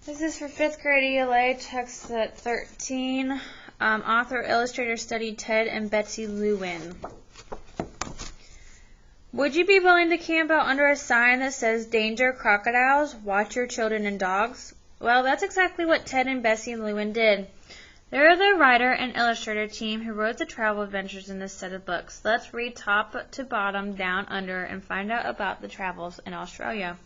This is for 5th grade ELA, text set 13. Author, illustrator studied Ted and Betsy Lewin. Would you be willing to camp out under a sign that says, "Danger, crocodiles, watch your children and dogs"? Well, that's exactly what Ted and Betsy Lewin did. They're the writer and illustrator team who wrote the travel adventures in this set of books. Let's read top to bottom, down under, and find out about the travels in Australia.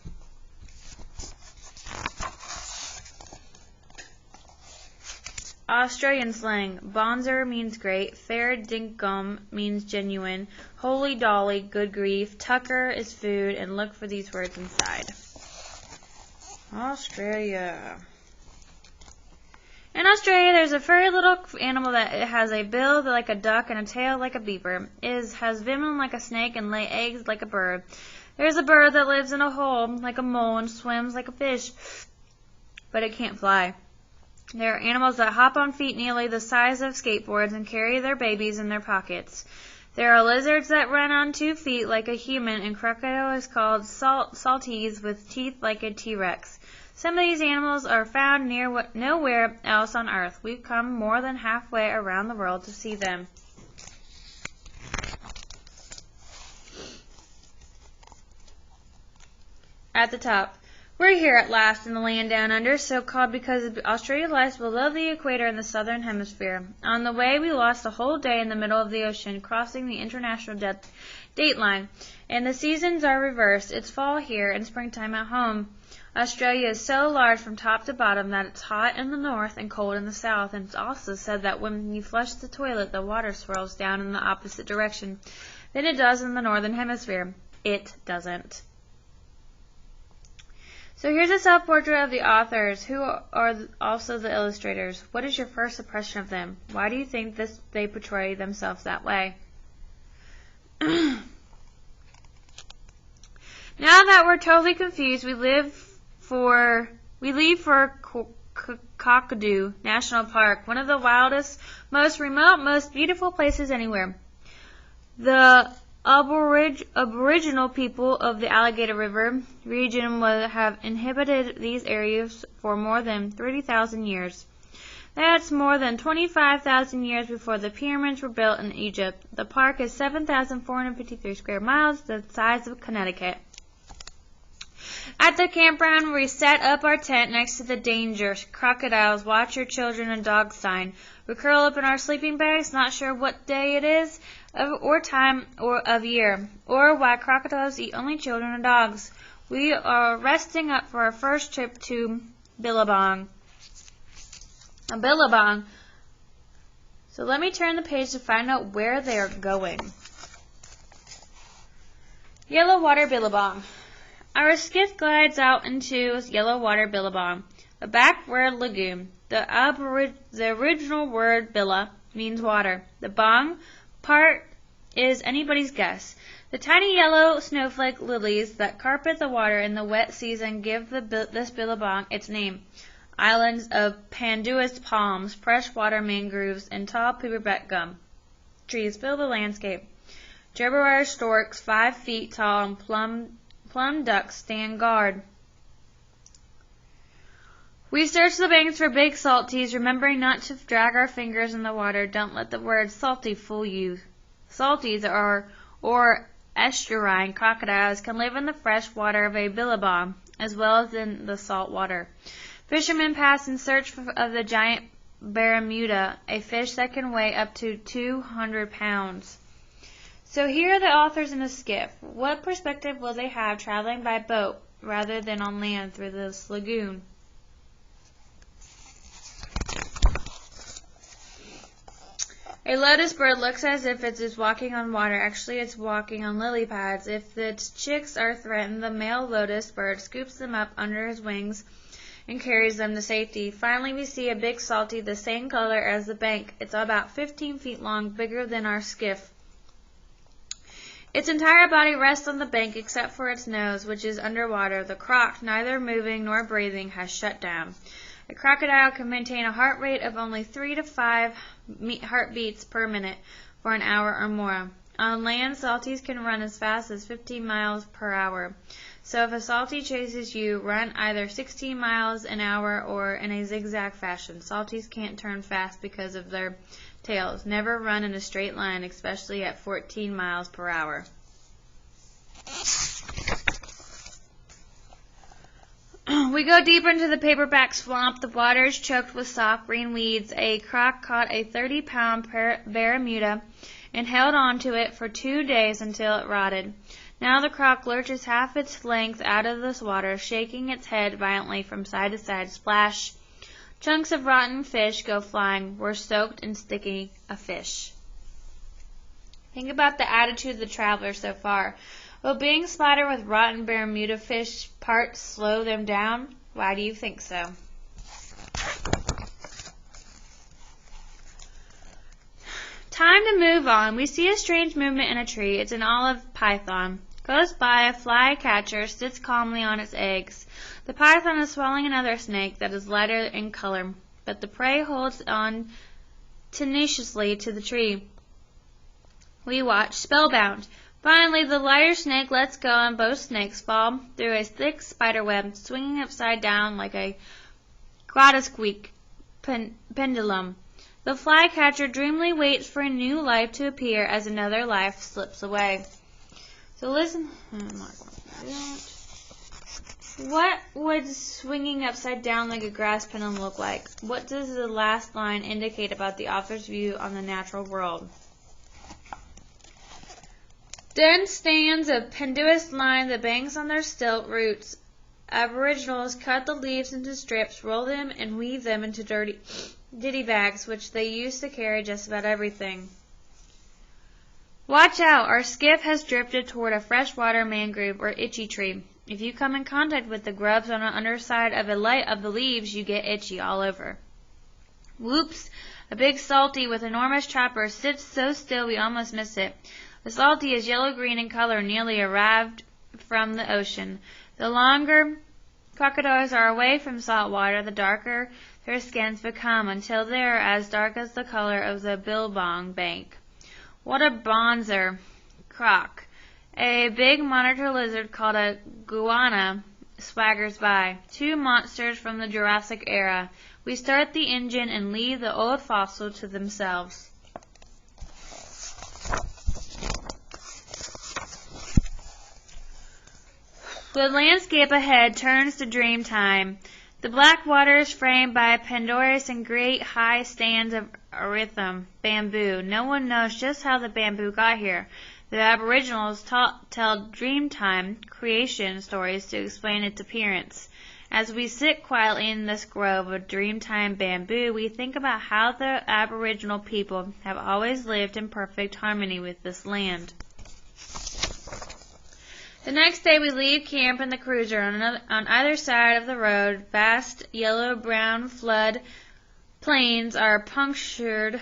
Australian slang. Bonzer means great. Fair dinkum means genuine. Holy dolly, good grief. Tucker is food, and look for these words inside. Australia. In Australia, there's a furry little animal that has a bill like a duck and a tail like a beaver. It has venom like a snake and lay eggs like a bird. There's a bird that lives in a hole like a mole and swims like a fish, but it can't fly. There are animals that hop on feet nearly the size of skateboards and carry their babies in their pockets. There are lizards that run on 2 feet like a human, and crocodile is called salties with teeth like a T-Rex. Some of these animals are found nowhere else on Earth. We've come more than halfway around the world to see them. At the top. We're here at last in the land down under, so called because Australia lies below the equator in the southern hemisphere. On the way, we lost a whole day in the middle of the ocean, crossing the international date line. And the seasons are reversed. It's fall here and springtime at home. Australia is so large from top to bottom that it's hot in the north and cold in the south. And it's also said that when you flush the toilet, the water swirls down in the opposite direction than it does in the northern hemisphere. It doesn't. So here's a self-portrait of the authors, who are also the illustrators. What is your first impression of them? Why do you think they portray themselves that way? Now that we're totally confused, we leave for Kakadu National Park, one of the wildest, most remote, most beautiful places anywhere. The Aboriginal people of the Alligator River region have inhabited these areas for more than 30,000 years. That's more than 25,000 years before the pyramids were built in Egypt. The park is 7,453 square miles, the size of Connecticut. At the campground, we set up our tent next to the "Danger, crocodiles, watch your children and dogs" sign. We curl up in our sleeping bags, not sure what day it is, or time of year, or why crocodiles eat only children and dogs. We are resting up for our first trip to Billabong. So let me turn the page to find out where they are going. Yellow Water Billabong. Our skiff glides out into Yellow Water Billabong, a backward lagoon. The original word "billa" means water. The "bong" part is anybody's guess. The tiny yellow snowflake lilies that carpet the water in the wet season give this billabong its name. Islands of pandanus palms, freshwater mangroves, and tall paperback gum trees fill the landscape. Jabberwocky storks 5 feet tall and plum ducks stand guard. We search the banks for big salties, remembering not to drag our fingers in the water. Don't let the word "salty" fool you. Salties or estuarine crocodiles can live in the fresh water of a billabong as well as in the salt water. Fishermen pass in search of the giant Barramuda, a fish that can weigh up to 200 pounds. So here are the authors in a skiff. What perspective will they have traveling by boat rather than on land through this lagoon? A lotus bird looks as if it is walking on water. Actually, it's walking on lily pads. If its chicks are threatened, the male lotus bird scoops them up under his wings and carries them to safety. Finally, we see a big salty, the same color as the bank. It's about 15 feet long, bigger than our skiff. Its entire body rests on the bank except for its nose, which is underwater. The croc, neither moving nor breathing, has shut down. A crocodile can maintain a heart rate of only 3 to 5 heartbeats per minute for an hour or more. On land, salties can run as fast as 15 miles per hour. So if a salty chases you, run either 16 miles an hour or in a zigzag fashion. Salties can't turn fast because of their tails. Never run in a straight line, especially at 14 miles per hour. We go deeper into the paperback swamp. The water is choked with soft green weeds. A croc caught a 30-pound Bermuda and held on to it for 2 days until it rotted. Now the croc lurches half its length out of this water, shaking its head violently from side to side. Splash! Chunks of rotten fish go flying. We're soaked and sticky. A fish. Think about the attitude of the traveler so far. Will being splattered with rotten Bermuda fish parts slow them down? Why do you think so? Time to move on. We see a strange movement in a tree. It's an olive python. Close by, a flycatcher sits calmly on its eggs. The python is swallowing another snake that is lighter in color, but the prey holds on tenaciously to the tree. We watch, spellbound. Finally, the lighter snake lets go and both snakes fall through a thick spider web, swinging upside down like a grotesque pendulum. The flycatcher dreamily waits for a new life to appear as another life slips away. So listen. I'm not going to do that. What would swinging upside down like a grass pendulum look like? What does the last line indicate about the author's view on the natural world? Then stands a pendulous line that banks on their stilt roots. Aboriginals cut the leaves into strips, roll them, and weave them into ditty bags, which they used to carry just about everything. Watch out! Our skiff has drifted toward a freshwater mangrove or itchy tree. If you come in contact with the grubs on the underside of the leaves, you get itchy all over. Whoops! A big salty with enormous choppers sits so still we almost miss it. The salty is yellow-green in color, nearly arrived from the ocean. The longer crocodiles are away from salt water, the darker their skins become, until they are as dark as the color of the Billabong bank. What a bonzer! Croc. A big monitor lizard called a guana swaggers by. Two monsters from the Jurassic era. We start the engine and leave the old fossil to themselves. The landscape ahead turns to dream time. The black water is framed by Pandoris and great high stands of erythrum, bamboo. No one knows just how the bamboo got here. The Aboriginals tell Dreamtime creation stories to explain its appearance. As we sit quietly in this grove of Dreamtime bamboo, we think about how the Aboriginal people have always lived in perfect harmony with this land. The next day we leave camp in the cruiser. On either side of the road, vast yellow-brown flood plains are punctured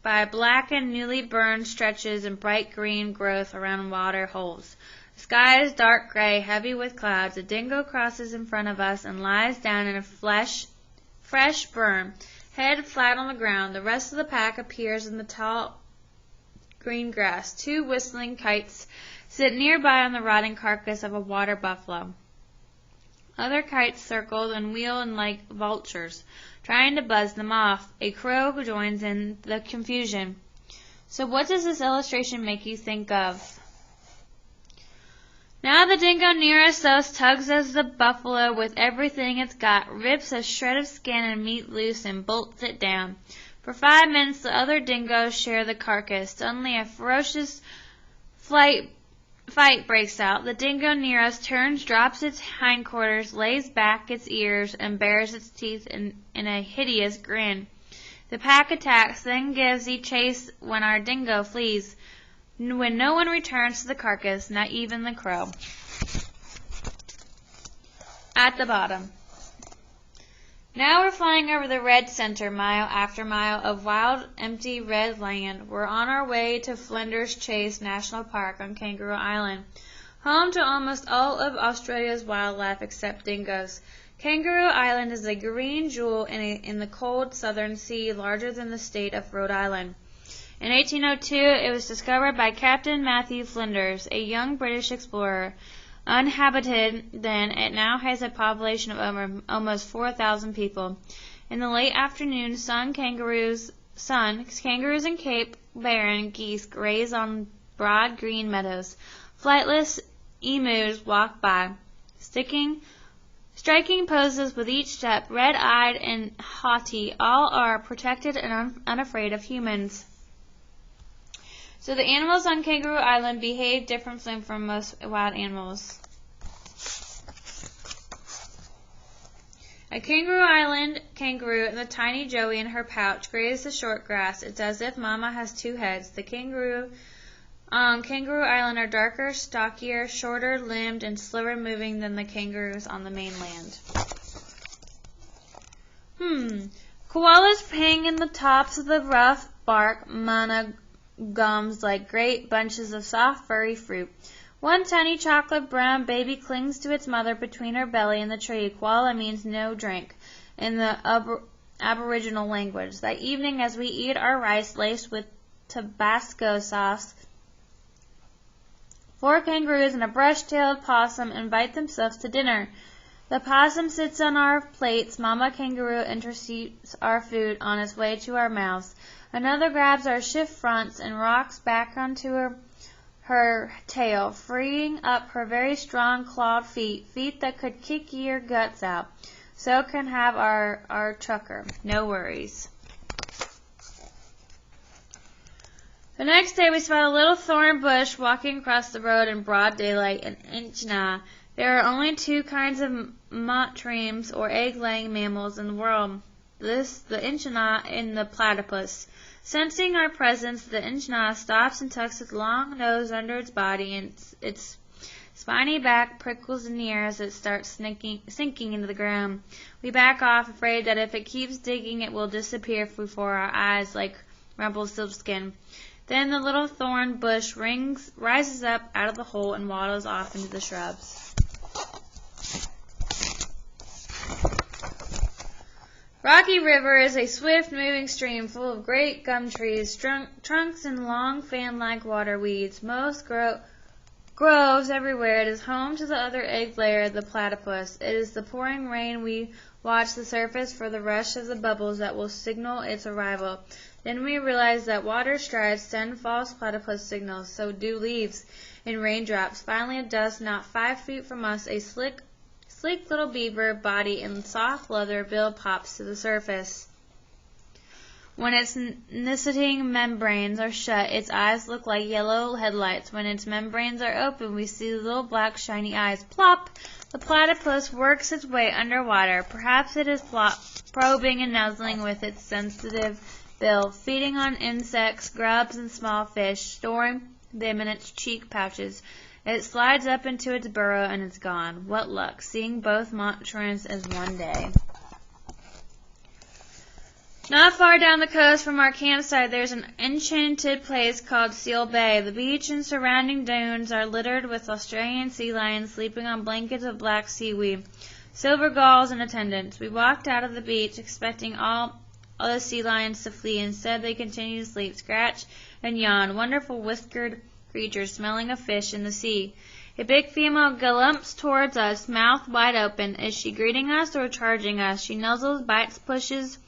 by black and newly burned stretches and bright green growth around water holes. The sky is dark gray, heavy with clouds. A dingo crosses in front of us and lies down in a fresh burn, head flat on the ground. The rest of the pack appears in the tall green grass. Two whistling kites sit nearby on the rotting carcass of a water buffalo. Other kites circle and wheel like vultures, trying to buzz them off. A crow joins in the confusion. So what does this illustration make you think of? Now the dingo nearest us tugs at the buffalo with everything it's got, rips a shred of skin and meat loose and bolts it down. For 5 minutes the other dingoes share the carcass. Suddenly a ferocious fight breaks out. The dingo near us turns, drops its hindquarters, lays back its ears, and bares its teeth in a hideous grin. The pack attacks, then gives chase when our dingo flees, when no one returns to the carcass, not even the crow. At the bottom. Now we're flying over the red center, mile after mile of wild, empty red land. We're on our way to Flinders Chase National Park on Kangaroo Island, home to almost all of Australia's wildlife except dingoes. Kangaroo Island is a green jewel in the cold southern sea, larger than the state of Rhode Island. In 1802, it was discovered by Captain Matthew Flinders, a young British explorer. Uninhabited then, it now has a population of almost 4,000 people. In the late afternoon, kangaroos and Cape Barren geese graze on broad green meadows. Flightless emus walk by, striking poses with each step, red-eyed and haughty. All are protected and unafraid of humans. So the animals on Kangaroo Island behave differently from most wild animals. At Kangaroo Island, Kangaroo and the tiny Joey in her pouch graze the short grass. It's as if Mama has two heads. The kangaroo on Kangaroo Island are darker, stockier, shorter limbed, and slower moving than the kangaroos on the mainland. Koalas hang in the tops of the rough bark manna gums like great bunches of soft, furry fruit. One tiny chocolate brown baby clings to its mother between her belly and the tree. Koala means no drink in the Aboriginal language. That evening, as we eat our rice laced with Tabasco sauce, 4 kangaroos and a brush-tailed possum invite themselves to dinner. The possum sits on our plates. Mama kangaroo intercepts our food on its way to our mouths. Another grabs our shift fronts and rocks back onto her tail, freeing up her very strong clawed feet that could kick your guts out. So can have our trucker. No worries. The next day we spot a little thorn bush walking across the road in broad daylight in Inchna. There are only 2 kinds of monotremes or egg-laying mammals in the world. The Inchna and the platypus. Sensing our presence, the Inchna stops and tucks its long nose under its body, and its spiny back prickles in the air as it starts sinking into the ground. We back off, afraid that if it keeps digging, it will disappear before our eyes like Rumpelstiltskin. Then the little thorn bush rises up out of the hole and waddles off into the shrubs. Rocky River is a swift-moving stream full of great gum trees, trunks, and long fan-like water weeds. Most groves everywhere. It is home to the other egg layer, the platypus. It is the pouring rain. We watch the surface for the rush of the bubbles that will signal its arrival. Then we realize that water strides send false platypus signals. So do leaves and raindrops. Finally, at dusk, not 5 feet from us, a sleek little beaver body and soft leather bill pops to the surface. When its nesting membranes are shut, its eyes look like yellow headlights. When its membranes are open, we see little black shiny eyes. Plop! The platypus works its way underwater. Perhaps it is probing and nuzzling with its sensitive bill, feeding on insects, grubs, and small fish, storing them in its cheek pouches. It slides up into its burrow and is gone. What luck, seeing both monotremes as one day. Not far down the coast from our campsite, there's an enchanted place called Seal Bay. The beach and surrounding dunes are littered with Australian sea lions sleeping on blankets of black seaweed, silver gulls in attendance. We walked out of the beach expecting all the sea lions to flee. Instead, they continue to sleep, scratch, and yawn, wonderful whiskered creatures smelling of fish in the sea. A big female galumps towards us, mouth wide open. Is she greeting us or charging us? She nuzzles, bites, pushes,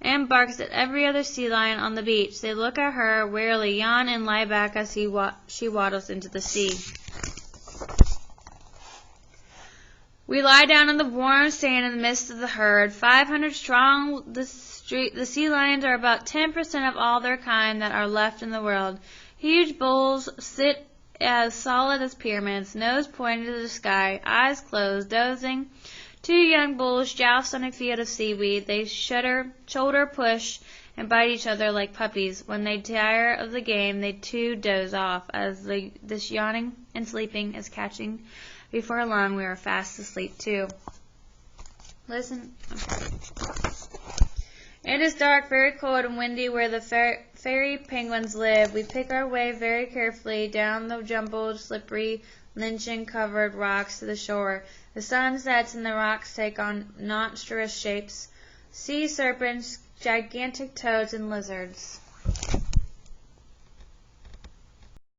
and barks at every other sea lion on the beach. They look at her, wearily yawn, and lie back as she waddles into the sea. We lie down in the warm sand in the midst of the herd. 500 strong, the sea lions are about 10% of all their kind that are left in the world. Huge bulls sit as solid as pyramids, nose pointed to the sky, eyes closed, dozing. 2 young bulls joust on a field of seaweed. They shoulder push, and bite each other like puppies. When they tire of the game, they too doze off. As this yawning and sleeping is catching, before long we are fast asleep too. Listen. It is dark, very cold and windy where the fairy penguins live. We pick our way very carefully down the jumbled, slippery, lichen-covered rocks to the shore. The sun sets and the rocks take on monstrous shapes, sea serpents, gigantic toads, and lizards.